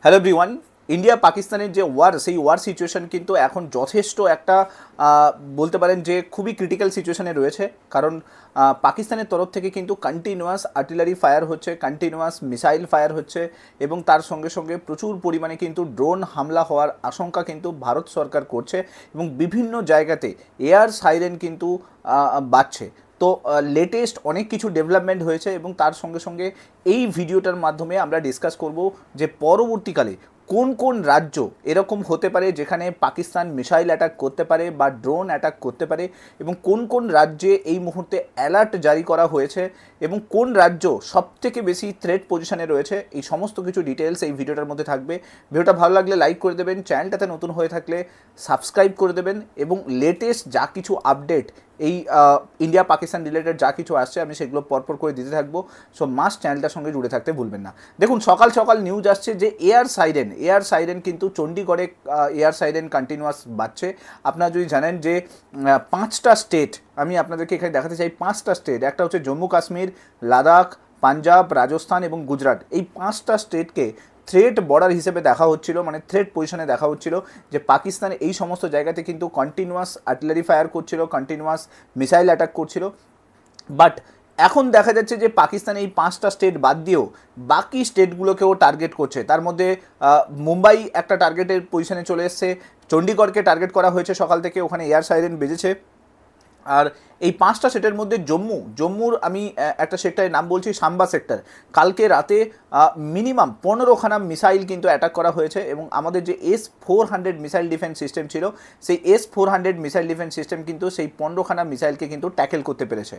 Hello everyone. India পাকিস্তানের যে war, সেই ওয়ার সিচুয়েশন কিন্তু এখন যথেষ্ট একটা বলতে পারেন যে খুবই ক্রিটিক্যাল সিচুয়েশনে রয়েছে। কারণ পাকিস্তানের তরফ থেকে কিন্তু কন্টিনিউয়াস আর্টিলারি ফায়ার হচ্ছে, কন্টিনিউয়াস মিসাইল ফায়ার হচ্ছে এবং তার সঙ্গে সঙ্গে প্রচুর পরিমাণে কিন্তু ড্রোন হামলা হওয়ার আশঙ্কা কিন্তু ভারত সরকার করছে এবং বিভিন্ন জায়গাতে এয়ার সাইরেন কিন্তু বাজছে। তো লেটেস্ট অনেক কিছু ডেভেলপমেন্ট হয়েছে এবং তার সঙ্গে সঙ্গে এই ভিডিওটার মাধ্যমে আমরা ডিসকাস করব যে পরবর্তীকালে কোন কোন রাজ্য এরকম হতে পারে যেখানে পাকিস্তান মিসাইল অ্যাটাক করতে পারে বা ড্রোন অ্যাটাক করতে পারে, এবং কোন কোন রাজ্যে এই মুহূর্তে অ্যালার্ট জারি করা হয়েছে এবং কোন রাজ্য সবথেকে বেশি থ্রেট পজিশনে রয়েছে। এই সমস্ত কিছু ডিটেলস এই ভিডিওটার মধ্যে থাকবে। ভিডিওটা ভালো লাগলে লাইক করে দেবেন, চ্যানেলটাতে নতুন হয়ে থাকলে সাবস্ক্রাইব করে দেবেন এবং লেটেস্ট যা কিছু আপডেট এই ইন্ডিয়া পাকিস্তান রিলেটেড যা কিছু আসছে আমি সেগুলো পরপর করে দিতে থাকবো। সো মাস্ট চ্যানেলটার সঙ্গে জুড়ে থাকতে ভুলবেন না। দেখুন, সকাল সকাল নিউজ আসছে যে এয়ার সাইরেন কিন্তু চণ্ডীগড়ে এয়ার সাইরেন কন্টিনিউয়াস বাজছে। আপনারা যদি জানেন যে 5টা স্টেট, আমি আপনাদেরকে এখানে দেখাতে চাই 5টা স্টেট, একটা হচ্ছে জম্মু কাশ্মীর, লাদাখ, পাঞ্জাব, রাজস্থান এবং গুজরাট। এই 5টা স্টেটকে থ্রেট বর্ডার হিসেবে দেখা হচ্ছিল, মানে থ্রেট পজিশনে দেখা হচ্ছিল যে পাকিস্তান এই সমস্ত জায়গাতে কিন্তু কন্টিনিউয়াস আর্টিলারি ফায়ার করছিল, কন্টিনিউয়াস মিসাইল অ্যাটাক করছিল। বাট এখন দেখা যাচ্ছে যে পাকিস্তান এই 5টা স্টেট বাদ দিয়েও বাকি স্টেটগুলোকেও টার্গেট করছে। তার মধ্যে মুম্বাই একটা টার্গেটের পজিশনে চলে এসছে, চণ্ডীগড়কে টার্গেট করা হয়েছে সকাল থেকে, ওখানে এয়ার সাইরেন বেজেছে। আর এই 5টা সেক্টরের মধ্যে জম্মুর আমি একটা সেক্টরের নাম বলছি, সাম্বা সেক্টর। কালকে রাতে মিনিমাম 15খানা মিসাইল কিন্তু অ্যাটাক করা হয়েছে এবং আমাদের যে S-400 মিসাইল ডিফেন্স সিস্টেম ছিল, সেই S-400 মিসাইল ডিফেন্স সিস্টেম কিন্তু সেই 15খানা মিসাইলকে কিন্তু ট্যাকেল করতে পেরেছে।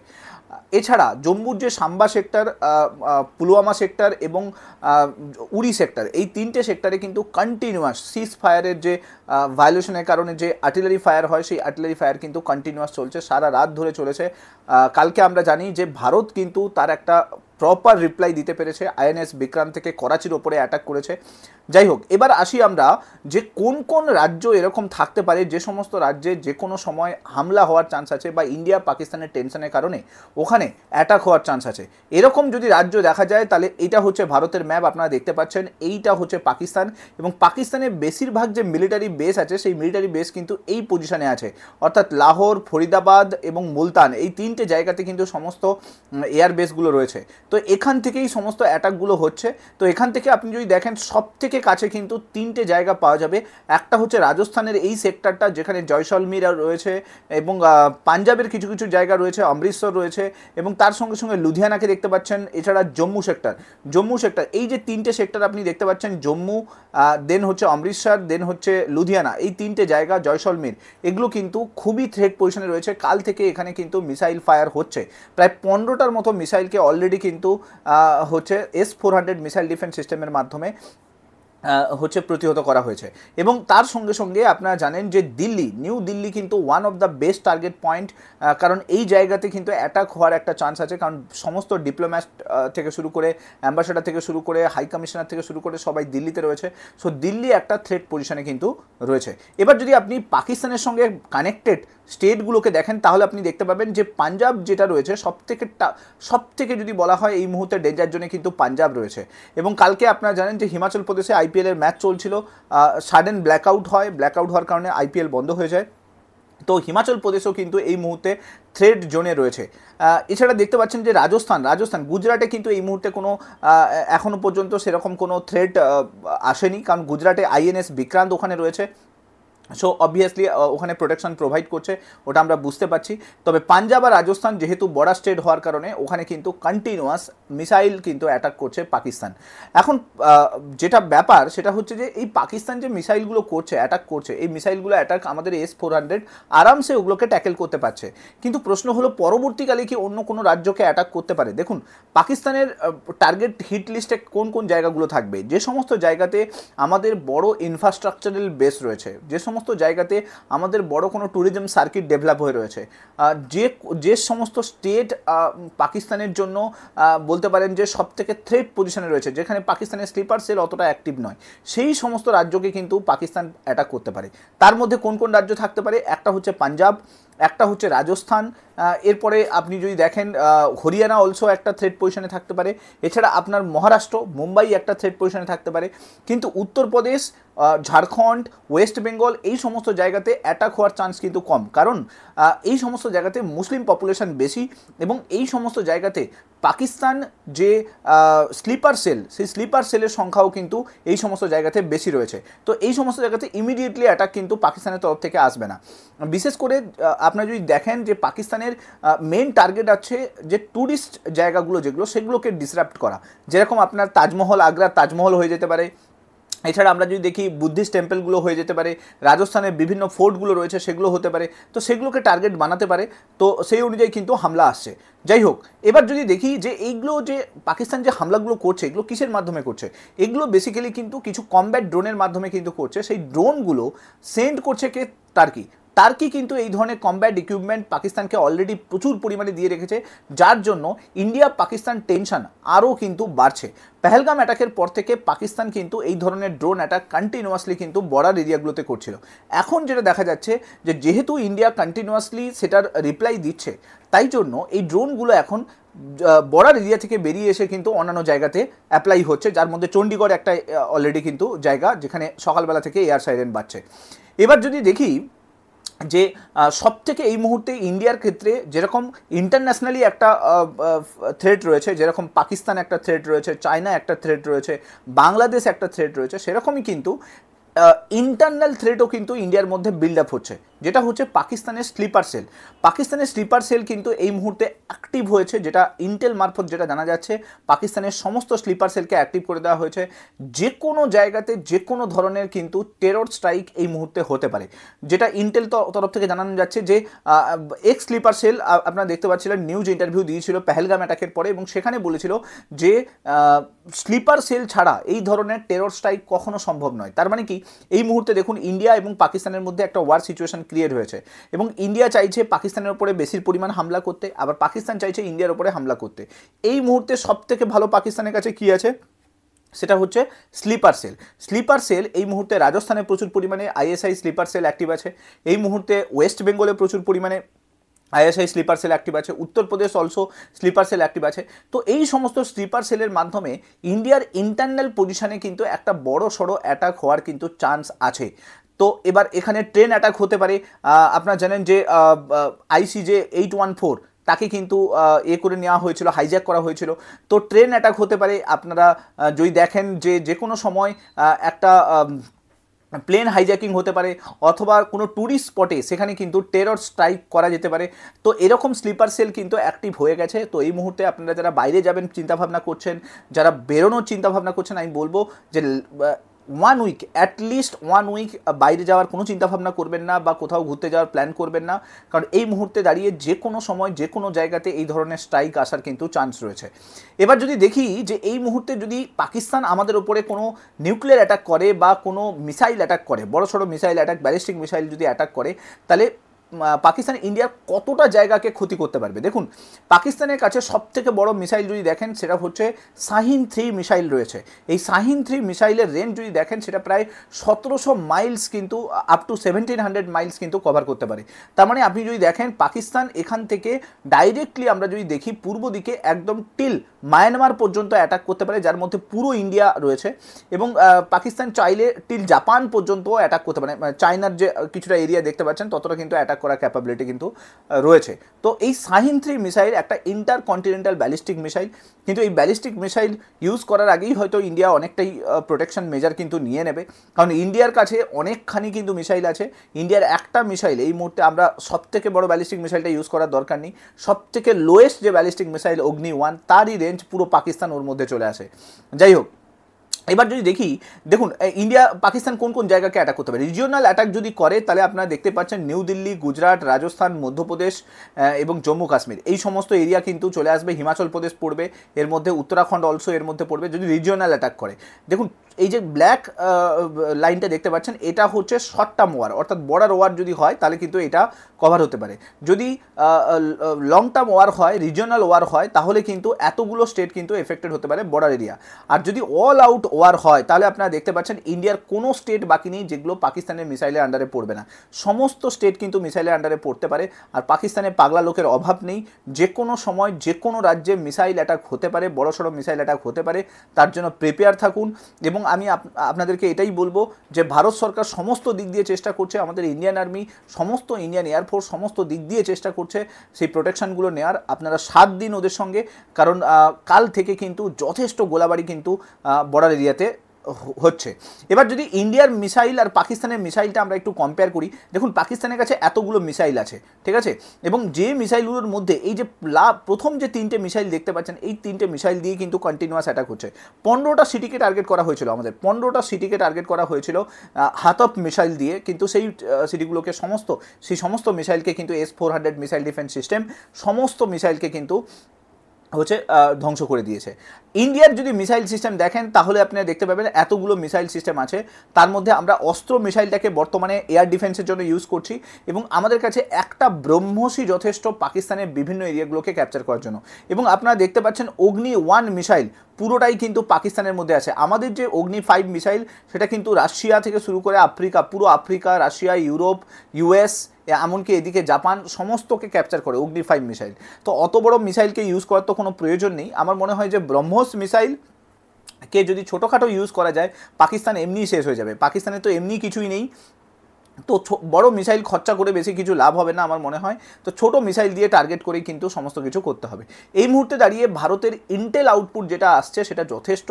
এছাড়া জম্মুর যে সাম্বা সেক্টর, পুলওয়ামা সেক্টর এবং উরি সেক্টর, এই 3টে সেক্টরে কিন্তু কন্টিনিউয়াস সিজ ফায়ারের যে ভায়োলেশনের কারণে যে আর্টিলারি ফায়ার হয়, সেই আর্টিলারি ফায়ার কিন্তু কন্টিনিউয়াস চলছে, সারা রাত ধরে চলেছে। কালকে আমরা জানি যে ভারত কিন্তু তার একটা প্রপার রিপ্লাই দিতে পেরেছে, INS বিক্রান্ত থেকে করাচির ওপরে অ্যাটাক করেছে। যাই হোক, এবার আসি আমরা যে কোন কোন রাজ্য এরকম থাকতে পারে যে সমস্ত রাজ্যে যে কোনো সময় হামলা হওয়ার চান্স আছে বা ইন্ডিয়া পাকিস্তানের টেনশনের কারণে ওখানে অ্যাটাক হওয়ার চান্স আছে। এরকম যদি রাজ্য দেখা যায় তাহলে এটা হচ্ছে ভারতের ম্যাপ, আপনারা দেখতে পাচ্ছেন, এইটা হচ্ছে পাকিস্তান। এবং পাকিস্তানের বেশিরভাগ যে মিলিটারি বেস আছে সেই মিলিটারি বেস কিন্তু এই পজিশনে আছে, অর্থাৎ লাহোর, ফরিদাবাদ এবং মুলতান, এই 3টে জায়গাতে কিন্তু সমস্ত এয়ার বেসগুলো রয়েছে। তো এখান থেকেই সমস্ত অ্যাটাকগুলো হচ্ছে। তো এখান থেকে আপনি যদি দেখেন সবথেকে কাছে কিন্তু 3টে জায়গা পাওয়া যাবে। একটা হচ্ছে রাজস্থানের এই সেক্টরটা যেখানে জয়সলমীর রয়েছে এবং পাঞ্জাবের কিছু কিছু জায়গা রয়েছে, অমৃতসর রয়েছে এবং তার সঙ্গে সঙ্গে লুধিয়ানাকে দেখতে পাচ্ছেন। এছাড়া জম্মু সেক্টর, এই যে 3টে সেক্টর আপনি দেখতে পাচ্ছেন, জম্মু, দেন হচ্ছে অমৃতসর, দেন হচ্ছে লুধিয়ানা, এই 3টে জায়গা, জয়সলমীর, এগুলো কিন্তু খুবই থ্রেট পজিশনে রয়েছে। কাল থেকে এখানে কিন্তু মিসাইল ফায়ার হচ্ছে, প্রায় 15টার মতো মিসাইলকে অলরেডি কিন্তু হচ্ছে S-400 মিসাইল ডিফেন্স সিস্টেমের মাধ্যমে হচ্ছে প্রতিহত করা হয়েছে। এবং তার সঙ্গে সঙ্গে আপনারা জানেন যে নিউ দিল্লি কিন্তু one of the best target point, কারণ এই জায়গাতে কিন্তু অ্যাটাক হওয়ার একটা চান্স আছে, কারণ সমস্ত ডিপ্লোম্যাট থেকে শুরু করে, অ্যাম্বাসেডার থেকে শুরু করে, হাই কমিশনার থেকে শুরু করে সবাই দিল্লিতে রয়েছে। সো দিল্লি একটা থ্রেট পজিশনে কিন্তু রয়েছে। এবার যদি আপনি পাকিস্তানের সঙ্গে কানেক্টেড স্টেটগুলোকে দেখেন তাহলে আপনি দেখতে পাবেন যে পাঞ্জাব যেটা রয়েছে সবথেকে যদি বলা হয় এই মুহূর্তে ডেঞ্জার জোনে কিন্তু পাঞ্জাব রয়েছে। এবং কালকে আপনারা জানেন যে হিমাচল প্রদেশে IPL-এর ম্যাচ চলছিল, সাডেন ব্ল্যাকআউট হওয়ার কারণে IPL বন্ধ হয়ে যায়। তো হিমাচল প্রদেশও কিন্তু এই মুহূর্তে থ্রেড জোনে রয়েছে। এছাড়া দেখতে পাচ্ছেন যে রাজস্থান, গুজরাটে কিন্তু এই মুহূর্তে কোনো এখনও পর্যন্ত সেরকম কোনো থ্রেড আসেনি, কারণ গুজরাটে INS বিক্রান্ত ওখানে রয়েছে। সো অবভিয়াসলি ওখানে প্রোটেকশন প্রোভাইড করছে, ওটা আমরা বুঝতে পারছি। তবে পাঞ্জাব আর রাজস্থান যেহেতু বর্ডার স্টেট হওয়ার কারণে ওখানে কিন্তু কন্টিনিউয়াস মিসাইল কিন্তু অ্যাটাক করছে পাকিস্তান। এখন যেটা ব্যাপার সেটা হচ্ছে যে এই পাকিস্তান যে মিসাইলগুলো অ্যাটাক করছে, এই মিসাইলগুলো অ্যাটাক আমাদের S-400 আরামসে ওগুলোকে ট্যাকেল করতে পারছে। কিন্তু প্রশ্ন হলো পরবর্তীকালে কি অন্য কোনো রাজ্যকে অ্যাটাক করতে পারে? দেখুন, পাকিস্তানের টার্গেট হিট লিস্টে কোন কোন জায়গাগুলো থাকবে, যে সমস্ত জায়গাতে আমাদের বড় ইনফ্রাস্ট্রাকচারাল বেস রয়েছে, যে সমস্ত জায়গাতে আমাদের বড় কোনো ট্যুরিজম সার্কিট ডেভেলপ হয়ে রয়েছে, যে সমস্ত স্টেট পাকিস্তানের জন্য বলতে পারেন যে সবথেকে থ্রেট পজিশনে রয়েছে, যেখানে পাকিস্তানের স্লিপার সেল অতটা অ্যাক্টিভ নয়, সেই সমস্ত রাজ্যকে কিন্তু পাকিস্তান অ্যাটাক করতে পারে। তার মধ্যে কোন কোন রাজ্য থাকতে পারে? একটা হচ্ছে পাঞ্জাব, একটা হচ্ছে রাজস্থান, এরপরে আপনি যদি দেখেন হরিয়ানা অলসো একটা থ্রেট পজিশনে থাকতে পারে, এছাড়া আপনার মহারাষ্ট্র মুম্বাই একটা থ্রেট পজিশনে থাকতে পারে। কিন্তু উত্তরপ্রদেশ, ঝাড়খণ্ড, ওয়েস্ট বেঙ্গল এই সমস্ত জায়গাতে অ্যাটাক হওয়ার চান্স কিন্তু কম, কারণ এই সমস্ত জায়গাতে মুসলিম পপুলেশন বেশি এবং এই সমস্ত জায়গাতে পাকিস্তান যে স্লিপার সেল, সেই স্লিপার সেলের সংখ্যাও কিন্তু এই সমস্ত জায়গাতে বেশি রয়েছে। তো এই সমস্ত জায়গাতে ইমিডিয়েটলি অ্যাটাক কিন্তু পাকিস্তানের তরফ থেকে আসবে না। বিশেষ করে আপনারা যদি দেখেন যে পাকিস্তানের মেন টার্গেট আছে যে ট্যুরিস্ট জায়গাগুলো যেগুলো সেগুলোকে ডিসরাপ্ট করা, যেরকম আপনার তাজমহল, আগ্রার তাজমহল হয়ে যেতে পারে। এছাড়া আমরা যদি দেখি বুদ্ধিস্ট টেম্পলগুলো হয়ে যেতে পারে, রাজস্থানের বিভিন্ন ফোর্টগুলো রয়েছে সেগুলো হতে পারে, তো সেগুলোকে টার্গেট বানাতে পারে। তো সেই অনুযায়ী কিন্তু হামলা আসছে। যাই হোক, এবার যদি দেখি যে এইগুলো যে পাকিস্তান যে হামলাগুলো করছে এগুলো কিসের মাধ্যমে করছে, এগুলো বেসিক্যালি কিন্তু কিছু কমব্যাট ড্রোনের মাধ্যমে কিন্তু করছে। সেই ড্রোনগুলো সেন্ড করছে কে? টার্কি। টার্কি কিন্তু এই ধরনের কমব্যাট ইকুইপমেন্ট পাকিস্তানকে অলরেডি প্রচুর পরিমাণে দিয়ে রেখেছে, যার জন্য ইন্ডিয়া পাকিস্তান টেনশন আরও কিন্তু বাড়ছে। পেহেলগাম অ্যাটাকের পর থেকে পাকিস্তান কিন্তু এই ধরনের ড্রোন অ্যাটাক কন্টিনিউয়াসলি কিন্তু বর্ডার এরিয়াগুলোতে করছিল। এখন যেটা দেখা যাচ্ছে যে যেহেতু ইন্ডিয়া কন্টিনিউয়াসলি সেটার রিপ্লাই দিচ্ছে, তাই জন্য এই ড্রোনগুলো এখন বর্ডার এরিয়া থেকে বেরিয়ে এসে কিন্তু অন্যান্য জায়গাতে অ্যাপ্লাই হচ্ছে, যার মধ্যে চণ্ডীগড় একটা অলরেডি কিন্তু জায়গা যেখানে সকালবেলা থেকে এয়ার সাইরেন বাজছে। এবার যদি দেখি যে সবথেকে এই মুহূর্তে ইন্ডিয়ার ক্ষেত্রে যেরকম ইন্টারন্যাশনালি একটা থ্রেট রয়েছে, যেরকম পাকিস্তান একটা থ্রেট রয়েছে, চায়না একটা থ্রেট রয়েছে, বাংলাদেশ একটা থ্রেট রয়েছে, সেরকমই কিন্তু ইন্টারনাল থ্রেটও কিন্তু ইন্ডিয়ার মধ্যে বিল্ড আপ হচ্ছে, যেটা হচ্ছে পাকিস্তানের স্লিপার সেল। পাকিস্তানের স্লিপার সেল কিন্তু এই মুহূর্তে অ্যাক্টিভ হয়েছে, যেটা ইন্টেল মারফত যেটা জানা যাচ্ছে পাকিস্তানের সমস্ত স্লিপার সেলকে অ্যাক্টিভ করে দেওয়া হয়েছে। যে কোনো জায়গাতে যে কোনো ধরনের কিন্তু টেরর স্ট্রাইক এই মুহূর্তে হতে পারে, যেটা ইন্টেল তরফ থেকে জানানো যাচ্ছে যে এক্স স্লিপার সেল আপনারা দেখতে পাচ্ছিলেন নিউজ ইন্টারভিউ দিয়েছিল পেহেলগাম অ্যাটাকের পরে, এবং সেখানে বলেছিল যে স্লিপার সেল ছাড়া এই ধরনের টেরর স্ট্রাইক কখনো সম্ভব নয়। তার মানে কি, এই মুহূর্তে দেখুন ইন্ডিয়া এবং পাকিস্তানের মধ্যে একটা ওয়ার সিচুয়েশন ক্রিয়েট হয়েছে, এবং ইন্ডিয়া চাইছে পাকিস্তানের উপরে বেশি পরিমাণ হামলা করতে, আবার পাকিস্তান চাইছে ইন্ডিয়ার উপরে হামলা করতে। এই মুহূর্তে সবথেকে ভালো পাকিস্তানের কাছে কি আছে, সেটা হচ্ছে স্লিপার সেল। স্লিপার সেল এই মুহূর্তে রাজস্থানে প্রচুর পরিমাণে আইএসআই স্লিপার সেল অ্যাক্টিভ আছে, এই মুহূর্তে ওয়েস্ট বেঙ্গলে প্রচুর পরিমাণে আইএসআই স্লিপার সেল অ্যাক্টিভ আছে, Uttar Pradesh also sleeper cell active আছে। তো এই সমস্ত স্লিপার সেলের মাধ্যমে ইন্ডিয়ার ইন্টারনাল পজিশনে কিন্তু একটা বড় সড়ো অ্যাটাক হওয়ার কিন্তু চান্স আছে। তো এবার এখানে ট্রেন অ্যাটাক হতে পারে। আপনারা জানেন যে ICJ 814 তাকে কিন্তু করে নেওয়া হয়েছিল, হাইজ্যাক করা হয়েছিল। তো ট্রেন অ্যাটাক হতে পারে। আপনারা যদি দেখেন যে যে কোনো সময় একটা প্লেন হাইজ্যাকিং হতে পারে, অথবা কোনো ট্যুরিস্ট স্পটে সেখানে কিন্তু টেরর স্ট্রাইক করা যেতে পারে। তো এরকম স্লিপার সেল কিন্তু অ্যাক্টিভ হয়ে গেছে। তো এই মুহূর্তে আপনারা যারা বাইরে যাবেন চিন্তাভাবনা করছেন, যারা বেরোনোর চিন্তাভাবনা করছেন, আমি বলবো যে 1 উইক, অ্যাটলিস্ট 1 উইক বাইরে যাওয়ার কোনো চিন্তাভাবনা করবেন না, বা কোথাও ঘুরতে যাওয়ার প্ল্যান করবেন না, কারণ এই মুহূর্তে দাঁড়িয়ে যে কোনো সময় যে কোনো জায়গাতে এই ধরনের স্ট্রাইক আসার কিন্তু চান্স রয়েছে। এবার যদি দেখি যে এই মুহূর্তে যদি পাকিস্তান আমাদের ওপরে কোনো নিউক্লিয়ার অ্যাটাক করে বা কোনো মিসাইল অ্যাটাক করে, বড় সড়ো মিসাইল অ্যাটাক, ব্যালিস্টিক মিসাইল যদি অ্যাটাক করে, তাহলে পাকিস্তান ইন্ডিয়ার কতটা জায়গাকে ক্ষতি করতে পারবে। দেখুন, পাকিস্তানের কাছে সবথেকে বড় মিসাইল যদি দেখেন সেটা হচ্ছে শাহিন 3 মিসাইল রয়েছে। এই শাহিন 3 মিসাইলের রেঞ্জ যদি দেখেন সেটা প্রায় 1700 মাইলস কিন্তু আপ টু 1700 মাইলস কিন্তু কভার করতে পারে। তার মানে আপনি যদি দেখেন পাকিস্তান এখান থেকে ডাইরেক্টলি আমরা যদি দেখি পূর্ব দিকে একদম টিল মায়ানমার পর্যন্ত অ্যাটাক করতে পারে, যার মধ্যে পুরো ইন্ডিয়া রয়েছে, এবং পাকিস্তান চাইলে টিল জাপান পর্যন্ত অ্যাটাক করতে পারে। চায়নার যে কিছুটা এরিয়া দেখতে পাচ্ছেন ততটা কিন্তু অ্যাটাক করার ক্যাপাবিলিটি কিন্তু রয়েছে। তো এই শাহিন 3 মিসাইল একটা ইন্টার কন্টিনেন্টাল ব্যালিস্টিক মিসাইল, কিন্তু এই ব্যালিস্টিক মিসাইল ইউজ করার আগেই হয়তো ইন্ডিয়া অনেকটাই প্রোটেকশন মেজার কিন্তু নিয়ে নেবে, কারণ ইন্ডিয়ার কাছে অনেকখানি কিন্তু মিসাইল আছে। ইন্ডিয়ার একটা মিসাইল এই মুহূর্তে আমরা সবথেকে বড় ব্যালিস্টিক মিসাইলটা ইউজ করার দরকার নেই, সবথেকে লোয়েস্ট যে ব্যালিস্টিক মিসাইল অগ্নি 1 তারই রেঞ্জ পুরো পাকিস্তান ওর মধ্যে চলে আসে। যাই হোক, এবার যদি দেখি, দেখুন ইন্ডিয়া পাকিস্তান কোন কোন জায়গাকে অ্যাটাক করতে পারে। রিজিওনাল অ্যাটাক যদি করে তাহলে আপনারা দেখতে পাচ্ছেন নিউ দিল্লি, গুজরাট, রাজস্থান, মধ্যপ্রদেশ এবং জম্মু কাশ্মীর এই সমস্ত এরিয়া কিন্তু চলে আসবে। হিমাচল প্রদেশ পড়বে এর মধ্যে, উত্তরাখণ্ড অলসো এর মধ্যে পড়বে যদি রিজিওনাল অ্যাটাক করে। দেখুন এই যে ব্ল্যাক লাইনটা দেখতে পাচ্ছেন, এটা হচ্ছে শর্ট টার্ম ওয়ার, অর্থাৎ বর্ডার ওয়ার যদি হয় তাহলে কিন্তু এটা কভার হতে পারে। যদি লং টার্ম ওয়ার হয়, রিজিওনাল ওয়ার হয়, তাহলে কিন্তু এতগুলো স্টেট কিন্তু এফেক্টেড হতে পারে বর্ডার এরিয়া। আর যদি অল আউট ওয়ার হয় তাহলে আপনারা দেখতে পাচ্ছেন ইন্ডিয়ার কোনো স্টেট বাকি নেই যেগুলো পাকিস্তানের মিসাইলের আন্ডারে পড়বে না, সমস্ত স্টেট কিন্তু মিসাইলের আন্ডারে পড়তে পারে। আর পাকিস্তানে পাগলা লোকের অভাব নেই, যে কোনো সময় যে কোনো রাজ্যে মিসাইল অ্যাটাক হতে পারে, বড়সড় মিসাইল অ্যাটাক হতে পারে, তার জন্য প্রিপেয়ার থাকুন। এবং আমি আপনাদেরকে এটাই বলবো যে ভারত সরকার সমস্ত দিক দিয়ে চেষ্টা করছে, আমাদের ইন্ডিয়ান আর্মি, সমস্ত ইন্ডিয়ান এয়ারফোর্স সমস্ত দিক দিয়ে চেষ্টা করছে সেই প্রোটেকশনগুলো নেওয়ার। আপনারা 7 দিন ওদের সঙ্গে, কারণ কাল থেকে কিন্তু যথেষ্ট গোলাবারি কিন্তু বর্ডার এরিয়াতে হচ্ছে। এবার যদি ইন্ডিয়ার মিসাইল আর পাকিস্তানের মিসাইলটা আমরা একটু কম্পেয়ার করি, দেখুন পাকিস্তানের কাছে এতগুলো মিসাইল আছে, ঠিক আছে, এবং যে মিসাইলগুলোর মধ্যে এই যে প্রথম যে 3টে মিসাইল দেখতে পাচ্ছেন, এই 3টে মিসাইল দিয়ে কিন্তু কন্টিনিউয়াস অ্যাটাক হচ্ছে। 15টা সিটিকে টার্গেট করা হয়েছিল, আমাদের 15টা সিটিকে টার্গেট করা হয়েছিল হাতফ মিসাইল দিয়ে, কিন্তু সেই সিটিগুলোকে সেই সমস্ত মিসাইলকে কিন্তু S-400 মিসাইল ডিফেন্স সিস্টেম সমস্ত মিসাইলকে কিন্তু ধ্বংস করে দিয়েছে। ইন্ডিয়ার যদি মিসাইল সিস্টেম দেখেন তাহলে আপনারা দেখতে পাবেন এতগুলো মিসাইল সিস্টেম আছে, তার মধ্যে আমরা অস্ত্র মিসাইলটাকে বর্তমানে এয়ার ডিফেন্সের জন্য ইউজ করছি, এবং আমাদের কাছে একটা ব্রহ্মসই যথেষ্ট পাকিস্তানের বিভিন্ন এরিয়াগুলোকে ক্যাপচার করার জন্য। এবং আপনারা দেখতে পাচ্ছেন অগ্নি-1 মিসাইল পুরোটাই কিন্তু পাকিস্তানের মধ্যে আছে। আমাদের যে অগ্নি-5 মিসাইল সেটা কিন্তু রাশিয়া থেকে শুরু করে আফ্রিকা, পুরো আফ্রিকা, রাশিয়া, ইউরোপ, US, এমনকি এদিকে জাপান সমস্তকে ক্যাপচার করে অগ্নি-5 মিসাইল। তো অত বড় মিসাইলকে ইউজ করার তো কোনো প্রয়োজন নেই। আমার মনে হয় যে ব্রহ্মোস মিসাইলকে যদি ছোটোখাটো ইউজ করা যায়, পাকিস্তান এমনিই শেষ হয়ে যাবে। পাকিস্তানে তো এমনি কিছুই নেই, তো বড় মিসাইল খরচা করে বেশি কিছু লাভ হবে না আমার মনে হয়। তো ছোট মিসাইল দিয়ে টার্গেট করেই কিন্তু সমস্ত কিছু করতে হবে। এই মুহূর্তে দাঁড়িয়ে ভারতের ইন্টেল আউটপুট যেটা আসছে সেটা যথেষ্ট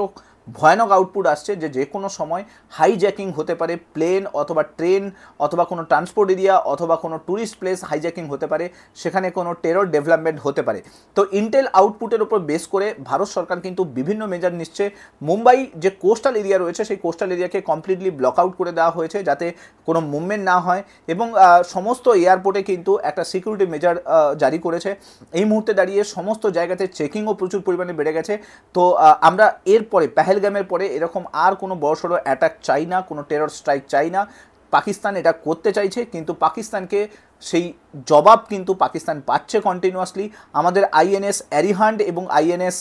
ভয়ানক আউটপুট আসছে, যে কোনো সময় হাইজ্যাকিং হতে পারে, প্লেন অথবা ট্রেন অথবা কোনো ট্রান্সপোর্ট এরিয়া অথবা কোনো ট্যুরিস্ট প্লেস হাইজ্যাকিং হতে পারে, সেখানে কোনো টেরর ডেভেলপমেন্ট হতে পারে। তো ইন্টেল আউটপুটের উপর বেস করে ভারত সরকার কিন্তু বিভিন্ন মেজার নিচ্ছে। মুম্বাই যে কোস্টাল এরিয়া রয়েছে সেই কোস্টাল এরিয়াকে কমপ্লিটলি ব্লক আউট করে দেওয়া হয়েছে যাতে কোনো মুভমেন্ট না হয়, এবং সমস্ত এয়ারপোর্টে কিন্তু একটা সিকিউরিটি মেজার জারি করেছে। এই মুহূর্তে দাঁড়িয়ে সমস্ত জায়গাতে চেকিংও প্রচুর পরিমাণে বেড়ে গেছে। তো আমরা এরপরে পেহেলগামের পরে এরকম আর কোনো বড়সড় অ্যাটাক চাই না, কোনো টেরর স্ট্রাইক চাই না। পাকিস্তান এটা করতে চাইছে, কিন্তু পাকিস্তানকে সেই জবাব কিন্তু পাকিস্তান পাচ্ছে কন্টিনিউয়াসলি। আমাদের INS অ্যারিহান্ট এবং INS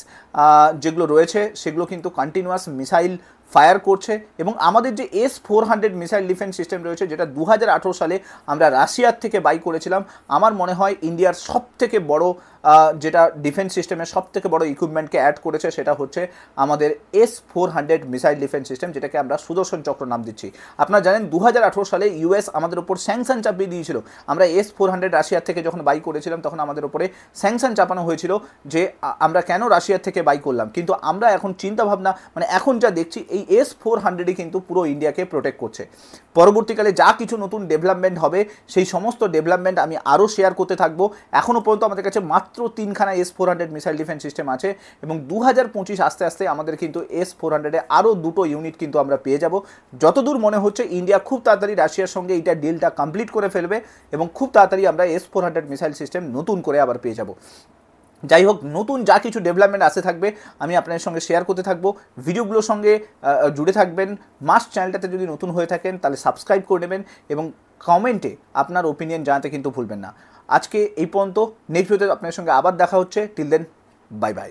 যেগুলো রয়েছে সেগুলো কিন্তু কন্টিনিউয়াস মিসাইল ফায়ার করছে, এবং আমাদের যে S-400 মিসাইল ডিফেন্স সিস্টেম রয়েছে যেটা 2018 সালে আমরা রাশিয়ার থেকে বাই করেছিলাম, আমার মনে হয় ইন্ডিয়ার সবথেকে বড় যেটা ডিফেন্স সিস্টেমের সবথেকে বড় ইকুইপমেন্টকে অ্যাড করেছে সেটা হচ্ছে আমাদের S-400 মিসাইল ডিফেন্স সিস্টেম, যেটাকে আমরা সুদর্শন চক্র নাম দিচ্ছি। আপনারা জানেন 2018 সালে US আমাদের ওপর স্যাংশন চাপিয়ে দিয়েছিল। আমরা S-400 রাশিয়ার থেকে যখন বাই করেছিলাম তখন আমাদের ওপরে স্যাংশন চাপানো হয়েছিল যে আমরা কেন রাশিয়ার থেকে বাই করলাম, কিন্তু আমরা এখন চিন্তাভাবনা মানে এখন যা দেখছি এই S-400 কিন্তু পুরো ইন্ডিয়াকে প্রোটেক্ট করছে। পরবর্তীকালে যা কিছু নতুন ডেভেলপমেন্ট হবে সেই সমস্ত ডেভেলপমেন্ট আমি আরও শেয়ার করতে থাকবো। এখনও পর্যন্ত আমাদের কাছে মাত্র 3খানা S-400 মিসাইল ডিফেন্স সিস্টেম আছে, এবং 2025 আস্তে আস্তে আমাদের কিন্তু S-400-এ আরও 2টো ইউনিট কিন্তু আমরা পেয়ে যাব। যতদূর মনে হচ্ছে ইন্ডিয়া খুব তাড়াতাড়ি রাশিয়ার সঙ্গে এইটা ডিলটা কমপ্লিট করে ফেলবে, এবং খুব তাড়াতাড়ি আমরা S-400 মিসাইল সিস্টেম নতুন করে আবার পেয়ে যাব। যাই হোক, নতুন যা কিছু ডেভেলপমেন্ট আসতে থাকবে আমি আপনাদের সঙ্গে শেয়ার করতে থাকবো। ভিডিওগুলোর সঙ্গে জুড়ে থাকবেন। মাস্ট চ্যানেলটাতে যদি নতুন হয়ে থাকেন তাহলে সাবস্ক্রাইব করে নেবেন, এবং কমেন্টে আপনার ওপিনিয়ন জানাতে কিন্তু ভুলবেন না। আজকে এই পর্যন্ত, নেক্সট ভিডিওতে আপনাদের সঙ্গে আবার দেখা হচ্ছে। Till then, bye by.